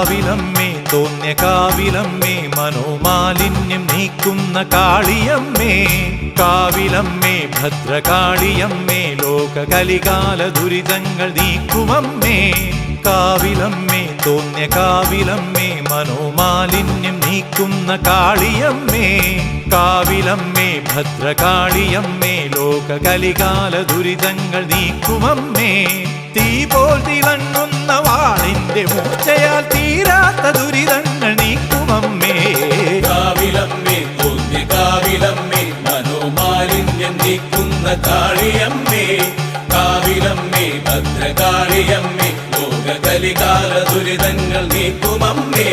കാവിലമ്മേ തോന്നിയ കാവിലമ്മേ മനോമാലിന്യം നീക്കുന്ന കാളിയമ്മേ കാവിലമ്മേ ഭദ്രകാളിയമ്മേ ലോകകലികാല ദുരിതങ്ങൾ നീക്കുമമ്മേ കാവിലമ്മേ തോന്നിയ കാവിലമ്മേ മനോമാലിന്യം നീക്കുന്ന കാളിയമ്മേ കാവിലമ്മേ ഭദ്രകാളിയമ്മേ ലോകകലികാല ദുരിതങ്ങൾ നീക്കുമമ്മേ തീ പോൽ തിളങ്ങുന്ന വാളിന്റെ മൂർച്ചയാൽ തീരാത്ത ദുരിതങ്ങൾ നീക്കുമമ്മേ കാവിലമ്മേ തോന്നിയ കാവിലമ്മേ മനോമാലിന്യം നീക്കുന്ന കാളിയമ്മേ കാവിലമ്മേ ഭദ്രകാളിയമ്മേ ലോകകലികാല ദുരിതങ്ങൾ നീക്കുമമ്മേ